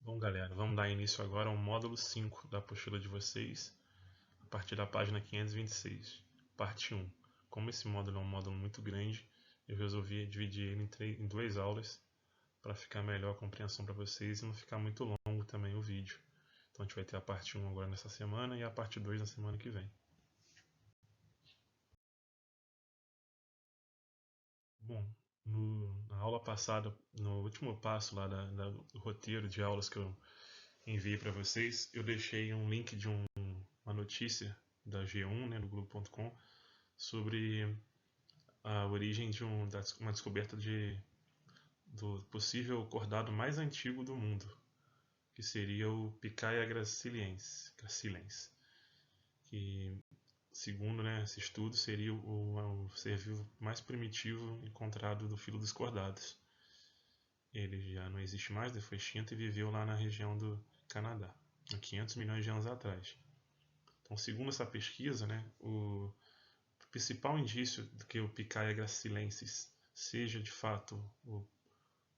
Bom, galera, vamos dar início agora ao módulo 5 da apostila de vocês, a partir da página 526, parte 1. Como esse módulo é um módulo muito grande, eu resolvi dividir ele em duas aulas para ficar melhor a compreensão para vocês e não ficar muito longo também o vídeo. Então a gente vai ter a parte 1 agora nessa semana e a parte 2 na semana que vem. Bom, na aula passada, no último passo lá do roteiro de aulas que eu enviei para vocês, eu deixei um link de uma notícia da G1, né, do Globo.com, sobre a origem de uma descoberta do possível cordado mais antigo do mundo, que seria o Picaia graciliensis, que, segundo, né, esse estudo, seria o ser vivo mais primitivo encontrado do filo dos cordados. Ele já não existe mais, ele foi extinto e viveu lá na região do Canadá, há 500 milhões de anos atrás. Então, segundo essa pesquisa, né, o principal indício de que o Picaia graciliensis seja de fato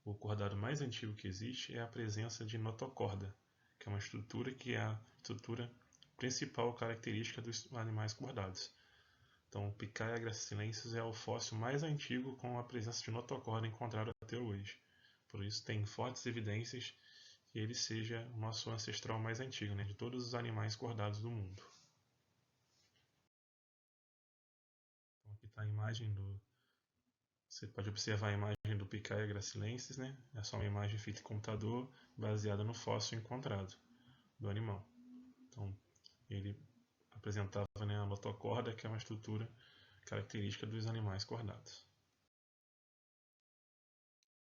o cordado mais antigo que existe é a presença de notocorda, que é uma estrutura que é a estrutura principal característica dos animais cordados. Então, o Picaia graciliensis é o fóssil mais antigo com a presença de notocorda encontrado até hoje. Por isso, tem fortes evidências que ele seja o nosso ancestral mais antigo, né, de todos os animais cordados do mundo. Então, aqui está a imagem do... Você pode observar a imagem do Picaia graciliensis, né? É só uma imagem feita em computador baseada no fóssil encontrado do animal. Então, ele apresentava, né, a notocorda, que é uma estrutura característica dos animais cordados.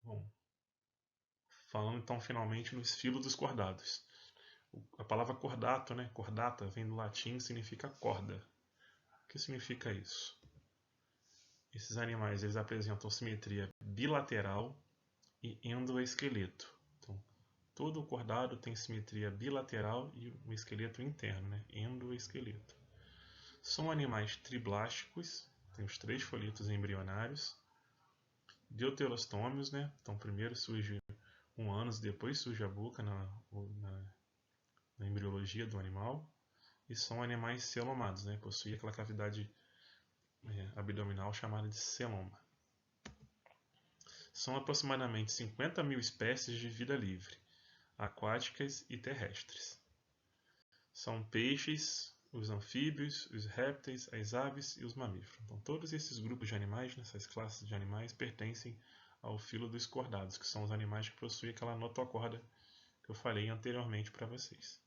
Bom, falando então finalmente nos filos dos cordados. A palavra cordato, né, cordata, vem do latim e significa corda. O que significa isso? Esses animais eles apresentam simetria bilateral e endoesqueleto. Então, todo o cordado tem simetria bilateral e um esqueleto interno, né, endoesqueleto. São animais triblásticos, tem os 3 folhetos embrionários, deuterostômios, né? Então primeiro surge um ânus, depois surge a boca na embriologia do animal, e são animais celomados, né? Possuem aquela cavidade abdominal chamada de celoma. São aproximadamente 50 mil espécies de vida livre, aquáticas e terrestres. São peixes, os anfíbios, os répteis, as aves e os mamíferos. Então, todos esses grupos de animais, essas classes de animais, pertencem ao filo dos cordados, que são os animais que possuem aquela notocorda que eu falei anteriormente para vocês.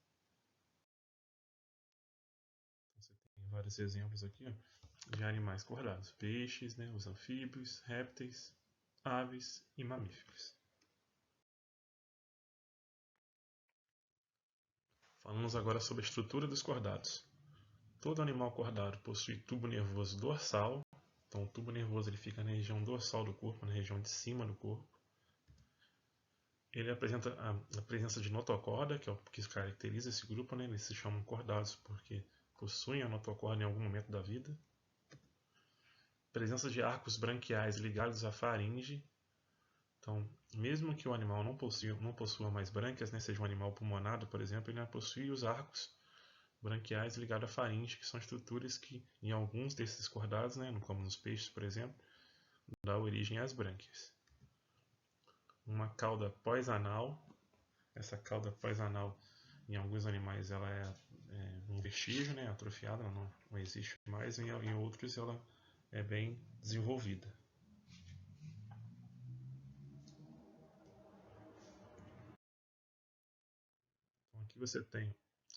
Então, você tem vários exemplos aqui, ó, de animais cordados: peixes, né, os anfíbios, répteis, aves e mamíferos. Falamos agora sobre a estrutura dos cordados. Todo animal cordado possui tubo nervoso dorsal. Então, o tubo nervoso ele fica na região dorsal do corpo, na região de cima do corpo. Ele apresenta a presença de notocorda, que é o que caracteriza esse grupo, né? Eles se chamam cordados porque possuem a notocorda em algum momento da vida. Presença de arcos branquiais ligados à faringe. Então, mesmo que o animal não possua mais brânquias, né? Seja um animal pulmonado, por exemplo, ele possui os arcos branquiais ligados à faringe, que são estruturas que, em alguns desses cordados, né, como nos peixes, por exemplo, dá origem às brânquias. Uma cauda pós-anal. Essa cauda pós-anal, em alguns animais, ela é um vestígio, né, atrofiada, ela não existe mais, em outros ela é bem desenvolvida. Então,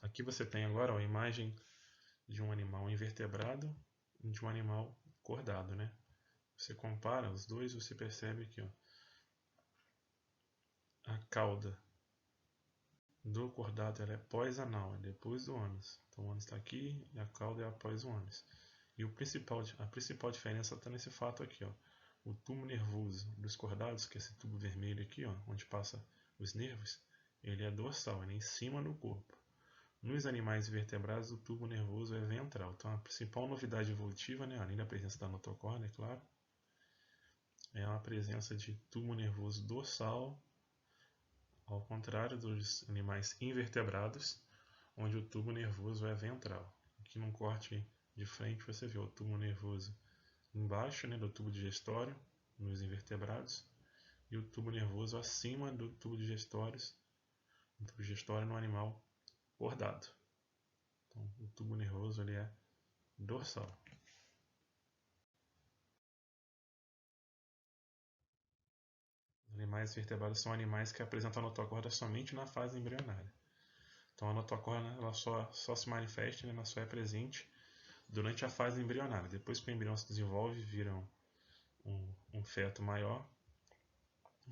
aqui você tem agora a imagem de um animal invertebrado e de um animal cordado, né? Você compara os dois, você percebe que, ó, a cauda do cordado ela é pós-anal, é depois do ânus. Então o ânus está aqui e a cauda é após o ânus. E a principal diferença está nesse fato aqui, ó. O tubo nervoso dos cordados, que é esse tubo vermelho aqui, ó, onde passa os nervos, ele é dorsal, ele é em cima do corpo. Nos animais vertebrados, o tubo nervoso é ventral. Então a principal novidade evolutiva, né, além da presença da notocorda, é claro, é a presença de tubo nervoso dorsal ao contrário dos animais invertebrados, onde o tubo nervoso é ventral. Aqui num corte de frente você vê o tubo nervoso embaixo, né, do tubo digestório nos invertebrados, e o tubo nervoso acima do tubo digestório no animal cordado. Então, o tubo nervoso ele é dorsal. Os animais vertebrados são animais que apresentam a notocorda somente na fase embrionária. Então a notocorda ela só se manifesta, né, ela só é presente durante a fase embrionária. Depois que o embrião se desenvolve, vira um feto maior,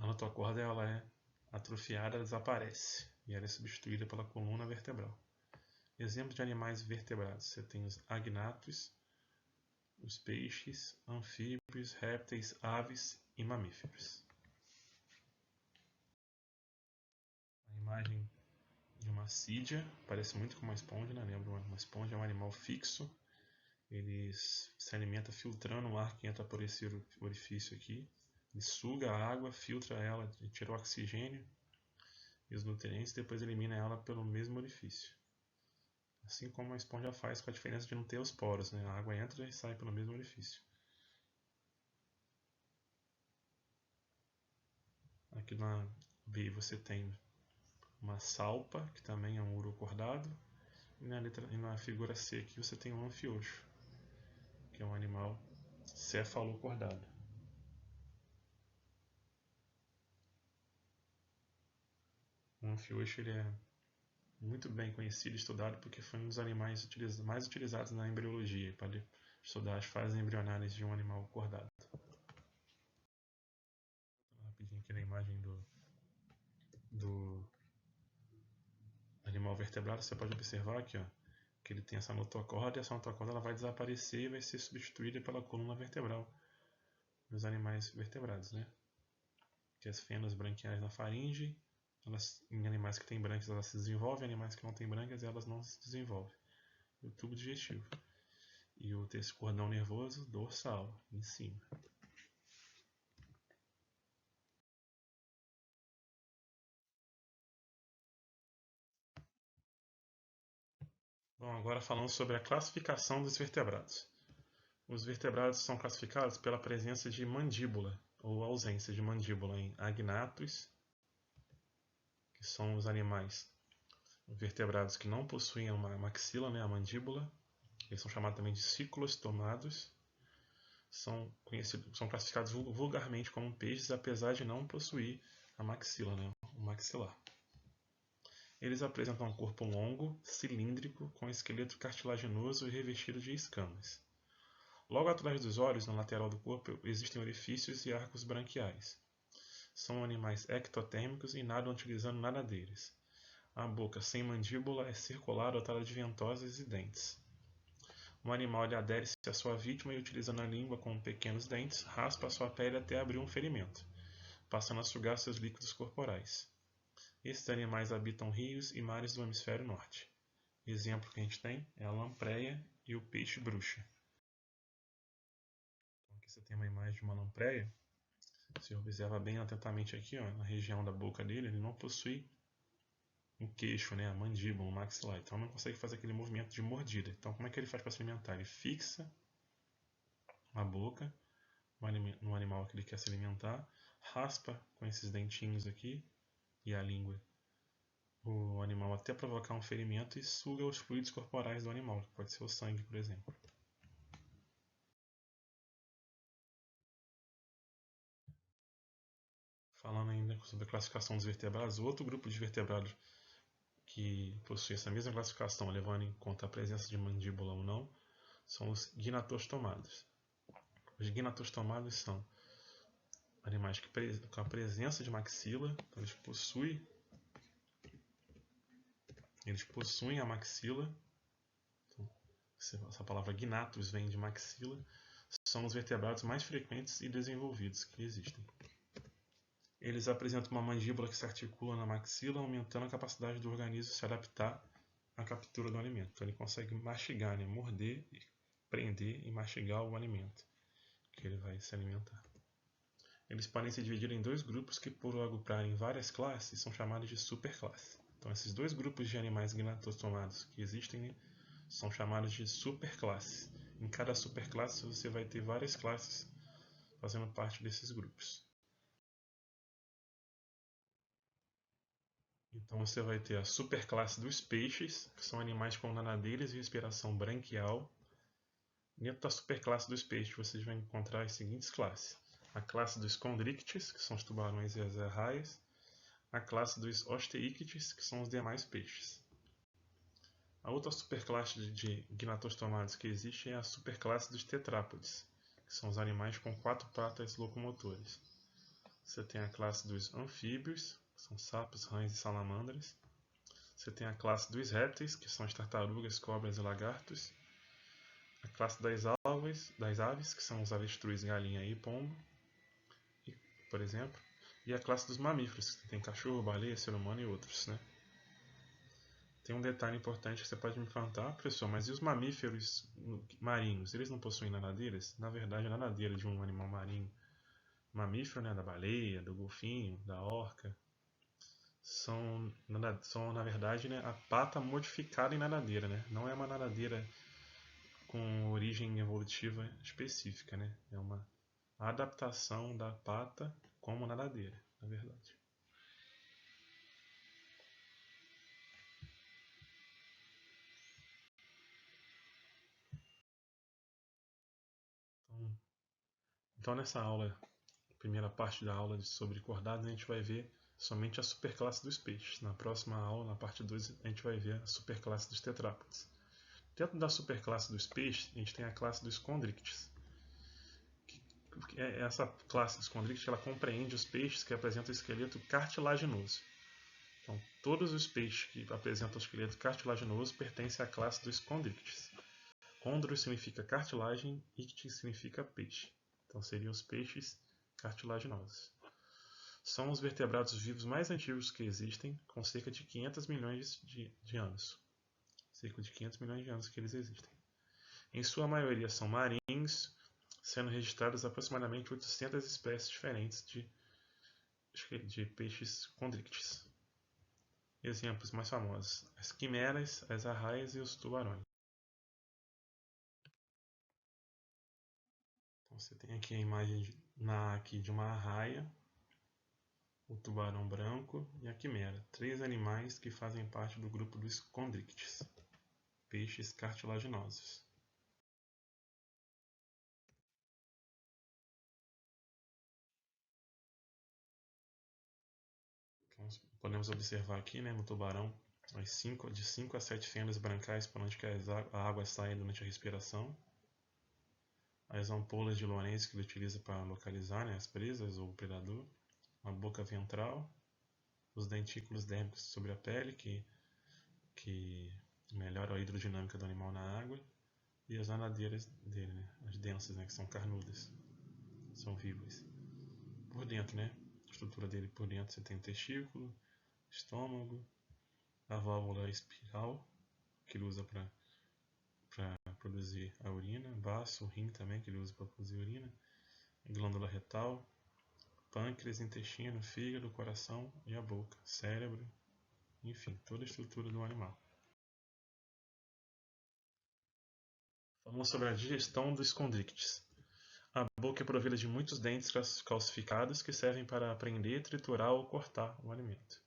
a notocorda ela é atrofiada, ela desaparece e ela é substituída pela coluna vertebral. Exemplos de animais vertebrados: você tem os agnatos, os peixes, anfíbios, répteis, aves e mamíferos. A imagem de uma assídia parece muito com uma esponja, né? Lembra, uma esponja é um animal fixo. Ele se alimenta filtrando o ar que entra por esse orifício aqui. Ele suga a água, filtra ela, tira o oxigênio e os nutrientes, depois elimina ela pelo mesmo orifício. Assim como a esponja faz, com a diferença de não ter os poros, né? A água entra e sai pelo mesmo orifício. Aqui na B você tem uma salpa, que também é um urocordado, e na figura C aqui você tem um anfioxo, que é um animal cefalocordado. O anfioxo ele é muito bem conhecido e estudado porque foi um dos animais mais utilizados na embriologia para estudar as fases embrionárias de um animal cordado. Rapidinho aqui na imagem do animal vertebrado, você pode observar aqui, ó, que ele tem essa notocorda, e essa notocorda ela vai desaparecer e vai ser substituída pela coluna vertebral nos animais vertebrados, né? Que as fendas branquiais na faringe, em animais que têm brânquias elas se desenvolvem, em animais que não têm brânquias elas não se desenvolvem. E o tubo digestivo. E esse cordão nervoso dorsal, em cima. Bom, agora falando sobre a classificação dos vertebrados. Os vertebrados são classificados pela presença de mandíbula ou ausência de mandíbula em agnatos, que são os animais vertebrados que não possuem uma maxila, né, a mandíbula. Eles são chamados também de ciclostomados. São classificados vulgarmente como peixes, apesar de não possuir a maxila, né, o maxilar. Eles apresentam um corpo longo, cilíndrico, com esqueleto cartilaginoso e revestido de escamas. Logo atrás dos olhos, na lateral do corpo, existem orifícios e arcos branquiais. São animais ectotérmicos e nadam utilizando nadadeiras. A boca sem mandíbula é circular, dotada de ventosas e dentes. O animal adere-se à sua vítima e, utilizando a língua com pequenos dentes, raspa a sua pele até abrir um ferimento, passando a sugar seus líquidos corporais. Esses animais habitam rios e mares do hemisfério norte. Exemplo que a gente tem é a lampreia e o peixe-bruxa. Então aqui você tem uma imagem de uma lampreia. Se observa bem atentamente aqui, ó, na região da boca dele, ele não possui um queixo, né, a mandíbula, um maxilar. Então não consegue fazer aquele movimento de mordida. Então como é que ele faz para se alimentar? Ele fixa a boca no animal que ele quer se alimentar, raspa com esses dentinhos aqui e a língua o animal até provocar um ferimento e suga os fluidos corporais do animal, que pode ser o sangue, por exemplo. Falando ainda sobre a classificação dos vertebrados, outro grupo de vertebrados que possui essa mesma classificação, levando em conta a presença de mandíbula ou não, são os gnatostomados. Os gnatostomados são animais com a presença de maxila, então eles possuem a maxila. Então, essa palavra gnatus vem de maxila. São os vertebrados mais frequentes e desenvolvidos que existem. Eles apresentam uma mandíbula que se articula na maxila, aumentando a capacidade do organismo se adaptar à captura do alimento. Então ele consegue mastigar, né? Morder, prender e mastigar o alimento que ele vai se alimentar. eles podem se dividir em dois grupos que, por agruparem várias classes, são chamados de superclasse. Então, esses dois grupos de animais gnatostomados que existem são chamados de superclasses. Em cada superclasse você vai ter várias classes fazendo parte desses grupos. Então você vai ter a superclasse dos peixes, que são animais com nadadeiras e respiração branquial. Dentro da superclasse dos peixes vocês vão encontrar as seguintes classes: a classe dos condrictes, que são os tubarões e as arraias, a classe dos osteíctes, que são os demais peixes. A outra superclasse de gnatostomados que existe é a superclasse dos tetrápodes, que são os animais com 4 patas locomotoras. Você tem a classe dos anfíbios, que são sapos, rãs e salamandras. Você tem a classe dos répteis, que são as tartarugas, cobras e lagartos. A classe das aves, que são os avestruz, galinha e pombo, por exemplo. E a classe dos mamíferos, que tem cachorro, baleia, ser humano e outros, né? Tem um detalhe importante que você pode me perguntar, professor, mas e os mamíferos marinhos, eles não possuem nadadeiras? Na verdade, a nadadeira de um animal marinho mamífero, né, da baleia, do golfinho, da orca, são na verdade, né, a pata modificada em nadadeira, né? Não é uma nadadeira com origem evolutiva específica, né? É uma adaptação da pata como nadadeira, na verdade. Então nessa aula, primeira parte da aula sobre cordados, a gente vai ver somente a superclasse dos peixes. Na próxima aula, na parte 2, a gente vai ver a superclasse dos tetrápodes. Dentro da superclasse dos peixes, a gente tem a classe dos condrictes. Essa classe dos condrictes ela compreende os peixes que apresentam esqueleto cartilaginoso. Então, todos os peixes que apresentam esqueleto cartilaginoso pertencem à classe dos condrictes. Condro significa cartilagem, ictis significa peixe. Então, seriam os peixes cartilaginosos. São os vertebrados vivos mais antigos que existem, com cerca de 500 milhões de anos. Cerca de 500 milhões de anos que eles existem. Em sua maioria são marinhos, sendo registradas aproximadamente 800 espécies diferentes de peixes condrictes. Exemplos mais famosos: as quimeras, as arraias e os tubarões. Então você tem aqui a imagem aqui de uma arraia, o tubarão branco e a quimera, 3 animais que fazem parte do grupo dos condrictes, peixes cartilaginosos. Então, podemos observar aqui, né, no tubarão, de 5 a 7 fendas brancais por onde a água sai durante a respiração. As ampolas de Lorentz que ele utiliza para localizar, né, as presas ou o predador. A boca ventral, os dentículos dérmicos sobre a pele, que melhoram a hidrodinâmica do animal na água. E as nadadeiras dele, né, as densas, né, que são carnudas, são vivas. Por dentro, né, a estrutura dele por dentro você tem o testículo, estômago, a válvula espiral, que ele usa para produzir a urina, baço, o rim também, que ele usa para produzir urina, glândula retal, pâncreas, intestino, fígado, coração e a boca, cérebro, enfim, toda a estrutura do animal. Falamos sobre a digestão dos condrictes. A boca é provida de muitos dentes calcificados que servem para prender, triturar ou cortar o alimento.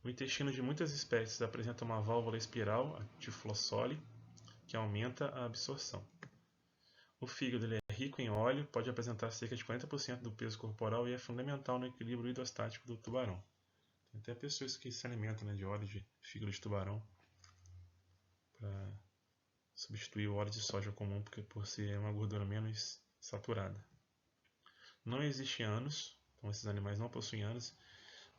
O intestino de muitas espécies apresenta uma válvula espiral, a tiflossole, que aumenta a absorção. O fígado é rico em óleo, pode apresentar cerca de 40% do peso corporal e é fundamental no equilíbrio hidrostático do tubarão. Tem até pessoas que se alimentam, né, de óleo de fígado de tubarão para substituir o óleo de soja comum, porque por ser uma gordura menos saturada. Não existe ânus, então esses animais não possuem ânus.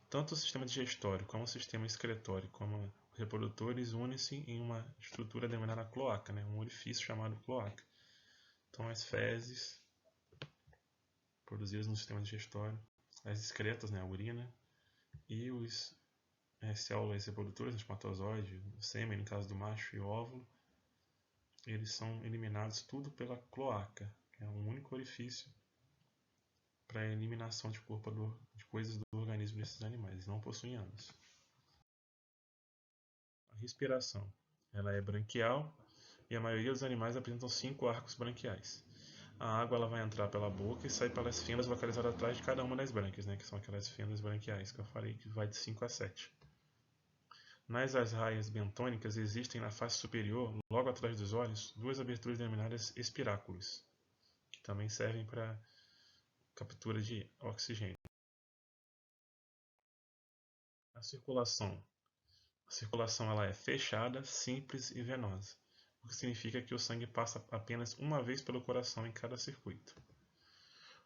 Tanto o sistema digestório como o sistema excretório, como reprodutores, unem-se em uma estrutura denominada cloaca, né, um orifício chamado cloaca. Então as fezes produzidas no sistema digestório, as excretas, né, a urina, e os células reprodutoras, o espermatozoide, o sêmen, no caso do macho, e o óvulo, eles são eliminados tudo pela cloaca, que é um único orifício para a eliminação de coisas do organismo desses animais. Eles não possuem ânus. A respiração, ela é branquial e a maioria dos animais apresentam 5 arcos branquiais. A água ela vai entrar pela boca e sai pelas fendas localizadas atrás de cada uma das brânquias, né, que são aquelas fendas branquiais que eu falei, que vai de 5 a 7. Nas raias bentônicas existem na face superior, logo atrás dos olhos, 2 aberturas denominadas espiráculos, que também servem para captura de oxigênio. A circulação. A circulação ela é fechada, simples e venosa, o que significa que o sangue passa apenas uma vez pelo coração em cada circuito.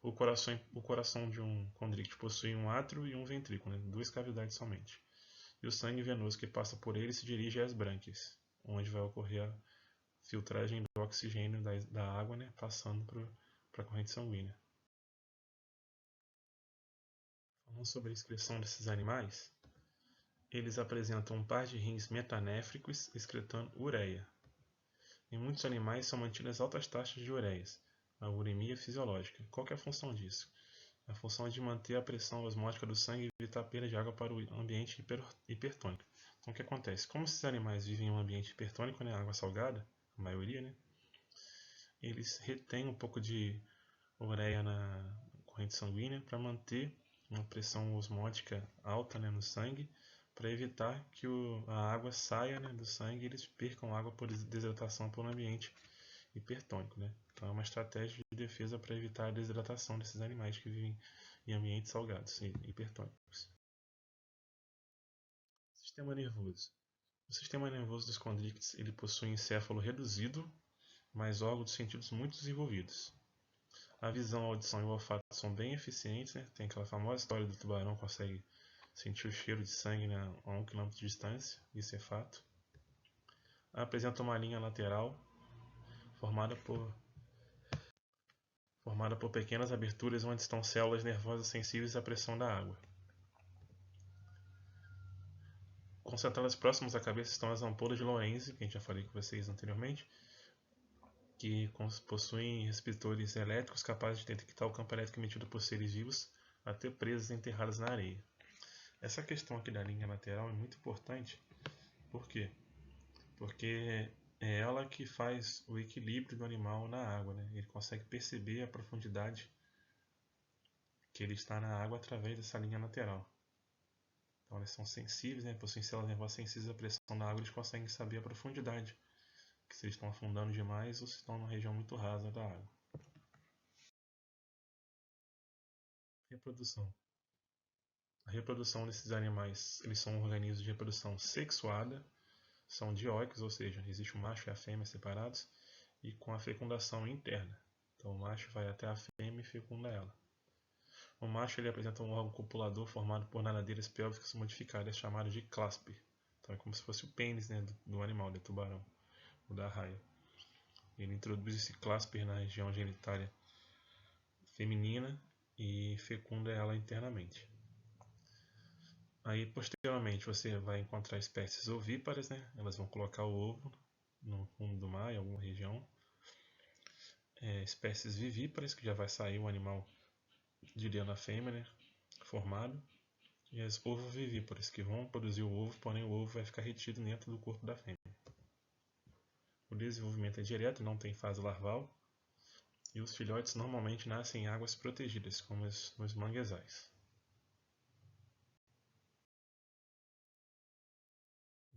O coração de um condricte possui um átrio e um ventrículo, né, 2 cavidades somente. E o sangue venoso que passa por ele se dirige às brânquias, onde vai ocorrer a filtragem do oxigênio da água, né, passando para a corrente sanguínea. Falando sobre a excreção desses animais, eles apresentam um par de rins metanéfricos excretando ureia. Em muitos animais são mantidas altas taxas de ureias, a uremia fisiológica. Qual que é a função disso? A função é de manter a pressão osmótica do sangue e evitar a perda de água para o ambiente hipertônico. Então o que acontece? Como esses animais vivem em um ambiente hipertônico, né, água salgada, a maioria, né, eles retêm um pouco de ureia na corrente sanguínea para manter uma pressão osmótica alta, né, no sangue, para evitar que a água saia, né, do sangue e eles percam água por desidratação por um ambiente hipertônico, né? Então é uma estratégia de defesa para evitar a desidratação desses animais que vivem em ambientes salgados e hipertônicos. Sistema nervoso. O sistema nervoso dos condrictes ele possui um encéfalo reduzido, mas órgãos de sentidos muito desenvolvidos. A visão, a audição e o olfato são bem eficientes, né? Tem aquela famosa história do tubarão que consegue sentir o cheiro de sangue, né, a 1 km de distância, isso é fato. Apresenta uma linha lateral formada por pequenas aberturas onde estão células nervosas sensíveis à pressão da água. Concentradas próximas à cabeça estão as ampolas de Lorenzi, que a gente já falei com vocês anteriormente, que possuem receptores elétricos capazes de detectar o campo elétrico emitido por seres vivos, até presas enterradas na areia. Essa questão aqui da linha lateral é muito importante. Por quê? Porque é ela que faz o equilíbrio do animal na água, né? Ele consegue perceber a profundidade que ele está na água através dessa linha lateral. Então eles são sensíveis, né? Possuem células nervosas sensíveis à pressão da água, eles conseguem saber a profundidade, que se eles estão afundando demais ou se estão numa região muito rasa da água. Reprodução. A reprodução desses animais, eles são organismos de reprodução sexuada, são dioicos, ou seja, existe o macho e a fêmea separados, e com a fecundação interna. Então o macho vai até a fêmea e fecunda ela. O macho ele apresenta um órgão copulador formado por nadadeiras pélvicas modificadas chamadas de clasper. Então é como se fosse o pênis, né, do animal, do tubarão, ou da raia. Ele introduz esse clasper na região genitália feminina e fecunda ela internamente. Aí posteriormente você vai encontrar espécies ovíparas, né? Elas vão colocar o ovo no fundo do mar, em alguma região. Espécies vivíparas, que já vai sair o animal, diria na fêmea, né? Formado. E as ovovivíparas, que vão produzir o ovo, porém o ovo vai ficar retido dentro do corpo da fêmea. O desenvolvimento é direto, não tem fase larval. E os filhotes normalmente nascem em águas protegidas, como nos manguezais.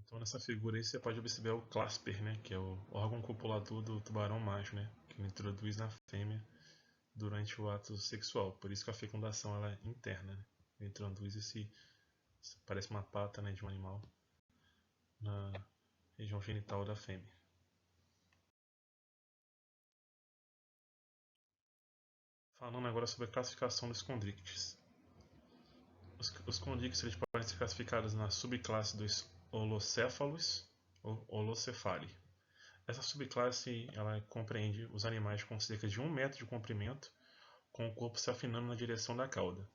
Então nessa figura aí você pode observar o clasper, né, que é o órgão copulador do tubarão macho, né, que ele introduz na fêmea durante o ato sexual. Por isso que a fecundação ela é interna. Né? Ele introduz parece uma pata, né, de um animal na região genital da fêmea. Falando agora sobre a classificação dos condrictes. Os condrictes eles podem ser classificados na subclasse dos holocéfalos ou holocefali. Essa subclasse ela compreende os animais com cerca de 1 metro de comprimento, com o corpo se afinando na direção da cauda.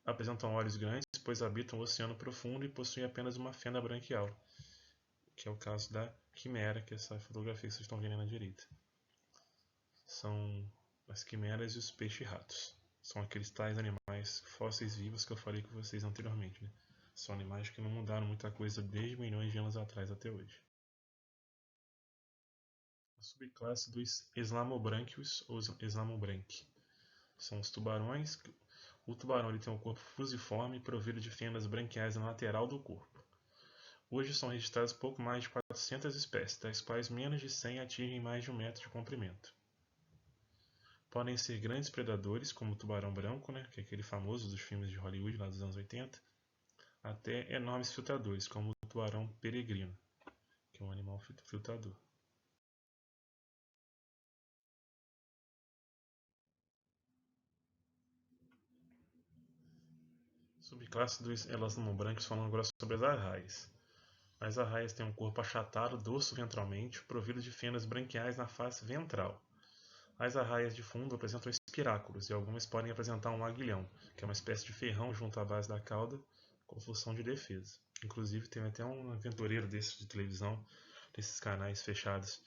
Apresentam olhos grandes, pois habitam o oceano profundo e possuem apenas uma fenda branquial, que é o caso da quimera, que é essa fotografia que vocês estão vendo na direita. São as quimeras e os peixes-ratos. são aqueles tais animais fósseis vivos que eu falei com vocês anteriormente, né? São animais que não mudaram muita coisa desde milhões de anos atrás até hoje. A subclasse dos Slamobranchius ou Slamobranchi são os tubarões. O tubarão ele tem um corpo fusiforme provido de fendas branquiais na lateral do corpo. Hoje são registradas pouco mais de 400 espécies, das quais menos de 100 atingem mais de 1 metro de comprimento. Podem ser grandes predadores, como o tubarão branco, né, que é aquele famoso dos filmes de Hollywood lá dos anos 80, até enormes filtradores, como o tubarão peregrino, que é um animal filtrador. Subclasse dos elasmobrancos falando agora sobre as arraias. As arraias têm um corpo achatado, dorso ventralmente, provido de fendas branquiais na face ventral. As arraias de fundo apresentam espiráculos e algumas podem apresentar um aguilhão, que é uma espécie de ferrão junto à base da cauda, com função de defesa. Inclusive tem até um aventureiro desses de televisão, desses canais fechados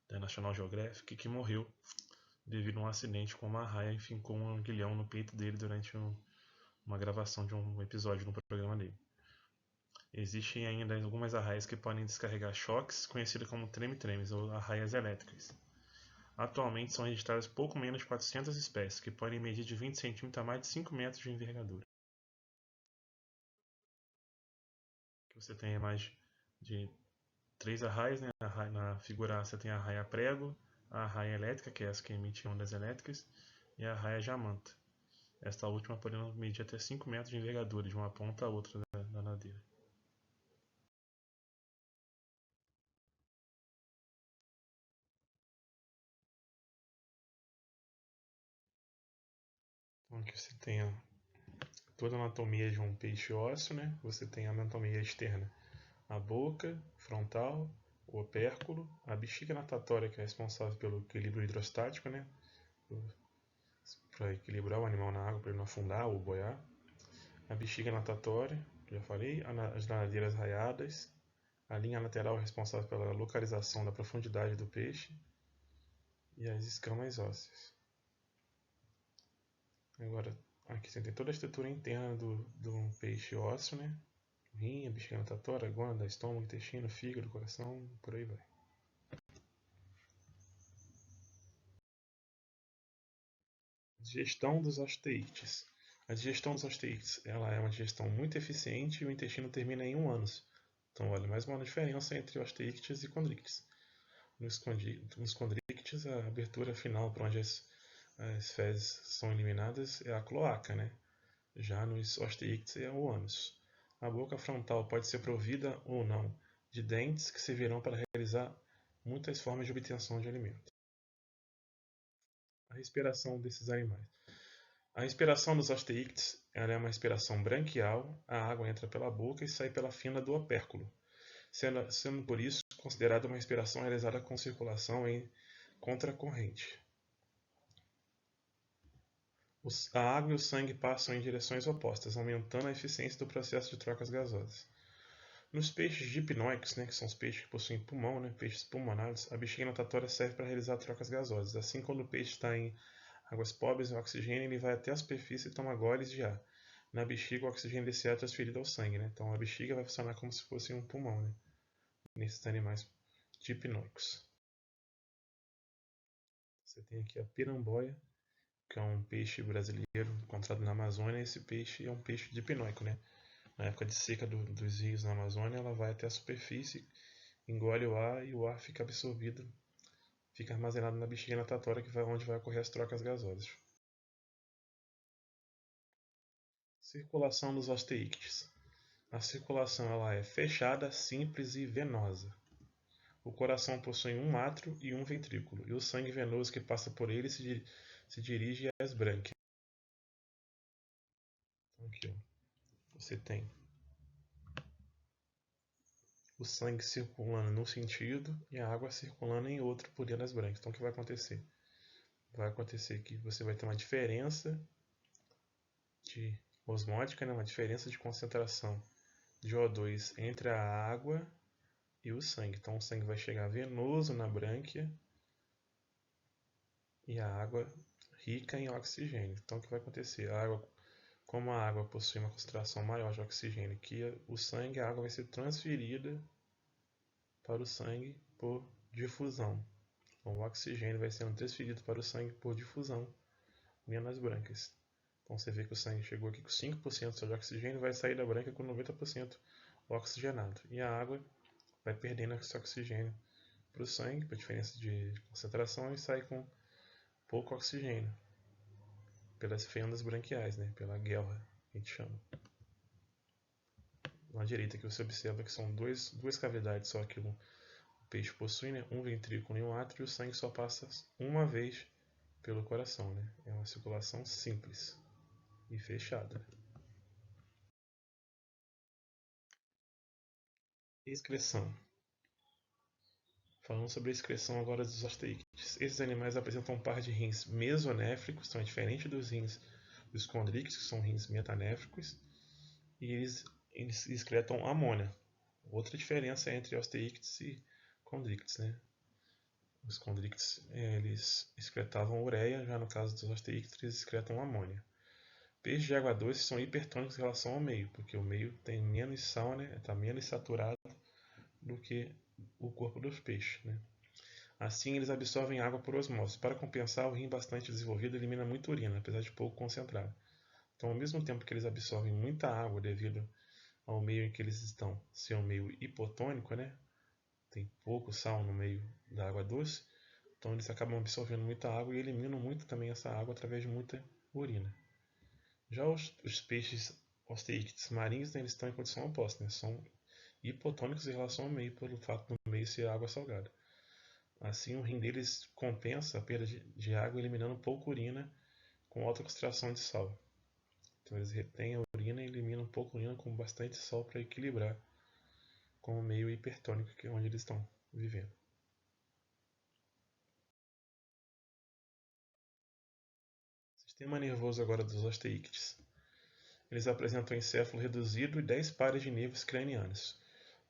da National Geographic, que morreu devido a um acidente com uma arraia enfincou um aguilhão no peito dele durante uma gravação de um episódio no programa dele. Existem ainda algumas arraias que podem descarregar choques, conhecidas como treme-tremes ou arraias elétricas. Atualmente são registradas pouco menos de 400 espécies, que podem medir de 20 cm a mais de 5 metros de envergadura. Você tem mais de 3 arraias, né? Na figura A você tem a arraia prego, a arraia elétrica, que é essa que emite ondas elétricas, e a arraia jamanta. Esta última podendo medir até 5 metros de envergadura, de uma ponta a outra da ladeira. Então aqui você tem toda a anatomia de um peixe ósseo, né? Você tem a anatomia externa, a boca, frontal, o opérculo, a bexiga natatória, que é responsável pelo equilíbrio hidrostático, né? Para equilibrar o animal na água, para ele não afundar ou boiar. A bexiga natatória, já falei, as nadadeiras raiadas, a linha lateral responsável pela localização da profundidade do peixe e as escamas ósseas. Agora, aqui você tem toda a estrutura interna do peixe ósseo, né? Rim, a bexiga natatória, a glândula, estômago, intestino, fígado, coração, por aí vai. Digestão dos osteíctes. A digestão dos osteíctes ela é uma digestão muito eficiente e o intestino termina em 1 ânus. Então, olha, mais uma diferença entre osteíctes e condrictes. Nos condrictes, a abertura final para onde as fezes são eliminadas é a cloaca, né? Já nos osteíctes é o ânus. A boca frontal pode ser provida ou não de dentes que servirão para realizar muitas formas de obtenção de alimento. A respiração desses animais. A respiração dos osteíctes é uma respiração branquial, a água entra pela boca e sai pela fenda do opérculo, sendo por isso considerada uma respiração realizada com circulação em contracorrente. A água e o sangue passam em direções opostas, aumentando a eficiência do processo de trocas gasosas. Nos peixes dipnoicos, né, que são os peixes que possuem pulmão, né, peixes pulmonares, a bexiga natatória serve para realizar trocas gasosas. Assim, quando o peixe está em águas pobres em oxigênio, ele vai até a superfície e toma goles de ar. Na bexiga, o oxigênio desse ar é transferido ao sangue, né? Então a bexiga vai funcionar como se fosse um pulmão, né? Nesses animais dipnoicos. Você tem aqui a piramboia, que é um peixe brasileiro encontrado na Amazônia. Esse peixe é um peixe dipnoico, né? Na época de seca dos rios na Amazônia, ela vai até a superfície, engole o ar e o ar fica absorvido, fica armazenado na bexiga natatória, onde vai ocorrer as trocas gasosas. Circulação dos osteíctes. A circulação ela é fechada, simples e venosa. O coração possui um átrio e um ventrículo, e o sangue venoso que passa por ele se dirige às brânquias. Então, aqui, ó, você tem o sangue circulando num sentido e a água circulando em outro por dentro das brânquias. Então, o que vai acontecer? Vai acontecer que você vai ter uma diferença de osmótica, né? Uma diferença de concentração de O2 entre a água e o sangue. Então, o sangue vai chegar venoso na brânquia e a água rica em oxigênio. Então, o que vai acontecer? Como a água possui uma concentração maior de oxigênio que o sangue, a água vai ser transferida para o sangue por difusão. Então, o oxigênio vai sendo transferido para o sangue por difusão via nas brancas. Então, você vê que o sangue chegou aqui com 5% só de oxigênio, vai sair da branca com 90% oxigenado. E a água vai perdendo esse oxigênio para o sangue, por diferença de concentração, e sai com pouco oxigênio pelas fendas branquiais, né? Pela guelra, que a gente chama. Na direita aqui você observa que são duas cavidades só que o peixe possui, né? Um ventrículo e um átrio, e o sangue só passa uma vez pelo coração, né? É uma circulação simples e fechada. Excreção. Falando sobre a excreção agora dos osteíctides. Esses animais apresentam um par de rins mesonéfricos, então é diferente dos rins dos condríctios, que são rins metanéfricos, e eles excretam amônia. Outra diferença entre osteíctides e condríctides, né? Os condríctides eles excretavam ureia, já no caso dos osteíctides eles excretam amônia. Peixes de água doce são hipertônicos em relação ao meio, porque o meio tem menos sal, né? Está menos saturado do que o corpo dos peixes, né? Assim, eles absorvem água por osmose. Para compensar, o rim bastante desenvolvido elimina muita urina, apesar de pouco concentrado. Então, ao mesmo tempo que eles absorvem muita água devido ao meio em que eles estão ser um meio hipotônico, né? Tem pouco sal no meio da água doce, então eles acabam absorvendo muita água e eliminam muito também essa água através de muita urina. Já os peixes osteíctides marinhos, né, eles estão em condição oposta, né? São hipotônicos em relação ao meio, pelo fato do meio ser água salgada. Assim, o rim deles compensa a perda de água eliminando pouca urina com alta concentração de sal. Então, eles retêm a urina e eliminam pouca urina com bastante sal para equilibrar com o meio hipertônico que é onde eles estão vivendo. Sistema nervoso agora dos osteíctides. Eles apresentam encéfalo reduzido e 10 pares de nervos cranianos,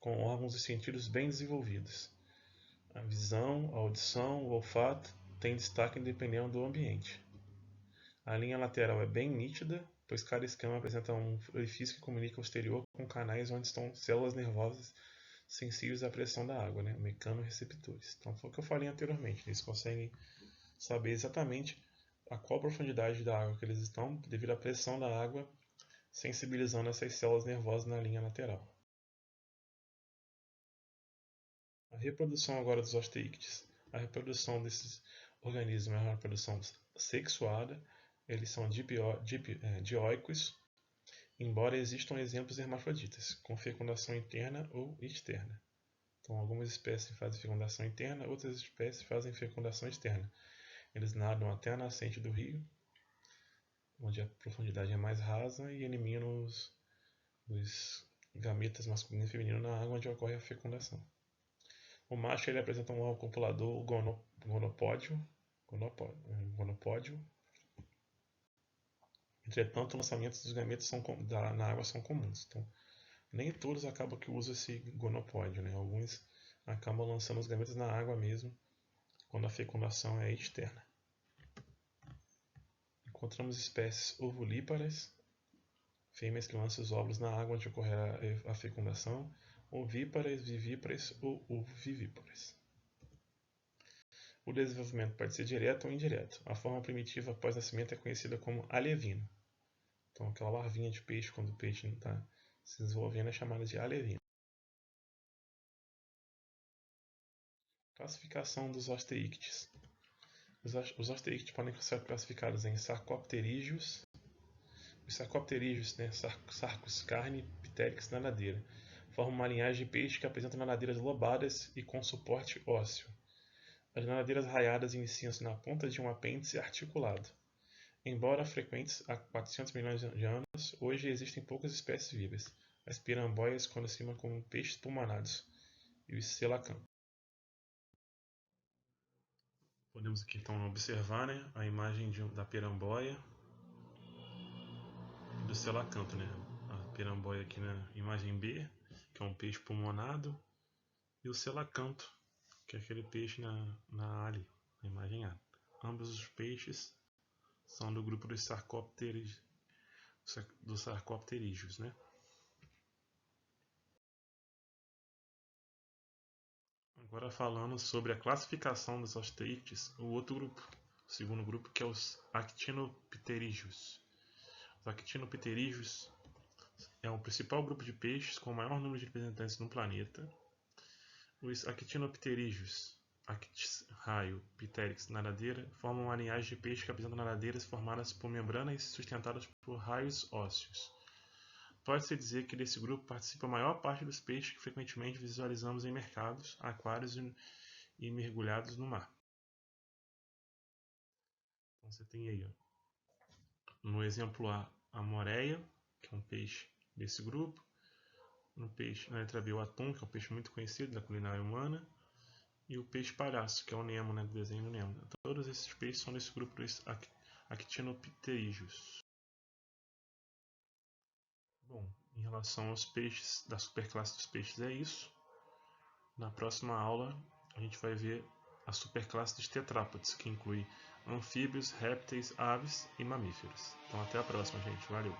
com órgãos e sentidos bem desenvolvidos. A visão, a audição, o olfato têm destaque dependendo do ambiente. A linha lateral é bem nítida, pois cada escama apresenta um orifício que comunica o exterior com canais onde estão células nervosas sensíveis à pressão da água, né? Mecanorreceptores. Então, foi o que eu falei anteriormente. Eles conseguem saber exatamente a qual profundidade da água que eles estão devido à pressão da água, sensibilizando essas células nervosas na linha lateral. A reprodução agora dos osteíctides. A reprodução desses organismos é uma reprodução sexuada. Eles são dioicos, embora existam exemplos hermafroditas, com fecundação interna ou externa. Então, algumas espécies fazem fecundação interna, outras espécies fazem fecundação externa. Eles nadam até a nascente do rio, onde a profundidade é mais rasa, e eliminam os gametas masculino e feminino na água onde ocorre a fecundação. O macho ele apresenta um órgão copulador gonopódio. Entretanto, os lançamentos dos gametas na água são comuns. Então, nem todos acabam que usam esse gonopódio, né? Alguns acabam lançando os gametas na água mesmo, quando a fecundação é externa. Encontramos espécies ovulíparas, fêmeas que lançam os óvulos na água onde ocorre a fecundação, ovíparas, vivíparas ou ovovivíparas. O desenvolvimento pode ser direto ou indireto. A forma primitiva após nascimento é conhecida como alevino. Então, aquela larvinha de peixe, quando o peixe não está se desenvolvendo, é chamada de alevino. Classificação dos osteíctides. Os osteíctides podem ser classificados em sarcopterídeos. Os sarcopterídeos, né, sarcos, carne, pteryx, nadadeira, formam uma linhagem de peixes que apresentam nadadeiras lobadas e com suporte ósseo. As nadadeiras raiadas iniciam-se na ponta de um apêndice articulado. Embora frequentes há 400 milhões de anos, hoje existem poucas espécies vivas. As pirambóias conhecidas como peixes pulmonados e os selacantos. Podemos aqui então observar, né, a imagem da pirambóia e do selacanto, né? A pirambóia aqui na imagem B, que é um peixe pulmonado, e o selacanto, que é aquele peixe na A ali, na imagem A. Ambos os peixes são do grupo dos sarcopterídeos, né? Agora falando sobre a classificação dos osteites, o outro grupo, o segundo grupo, que é os actinopterídeos. Os actinopterídeos é o principal grupo de peixes com o maior número de representantes no planeta. Os actinopterídeos, Actis raio, Pteryx nadadeira, formam uma linhagem de peixes que apresentam nadadeiras formadas por membranas sustentadas por raios ósseos. Pode-se dizer que desse grupo participa a maior parte dos peixes que frequentemente visualizamos em mercados, aquários e mergulhados no mar. Então você tem aí, ó, no exemplo A, a moreia, que é um peixe desse grupo. No peixe, na letra B, o atum, que é um peixe muito conhecido da culinária humana. E o peixe palhaço, que é o Nemo, né, do desenho do Nemo. Todos esses peixes são desse grupo dos actinopterídeos. Bom, em relação aos peixes da superclasse dos peixes é isso. Na próxima aula a gente vai ver a superclasse dos tetrápodes, que inclui anfíbios, répteis, aves e mamíferos. Então até a próxima, gente. Valeu!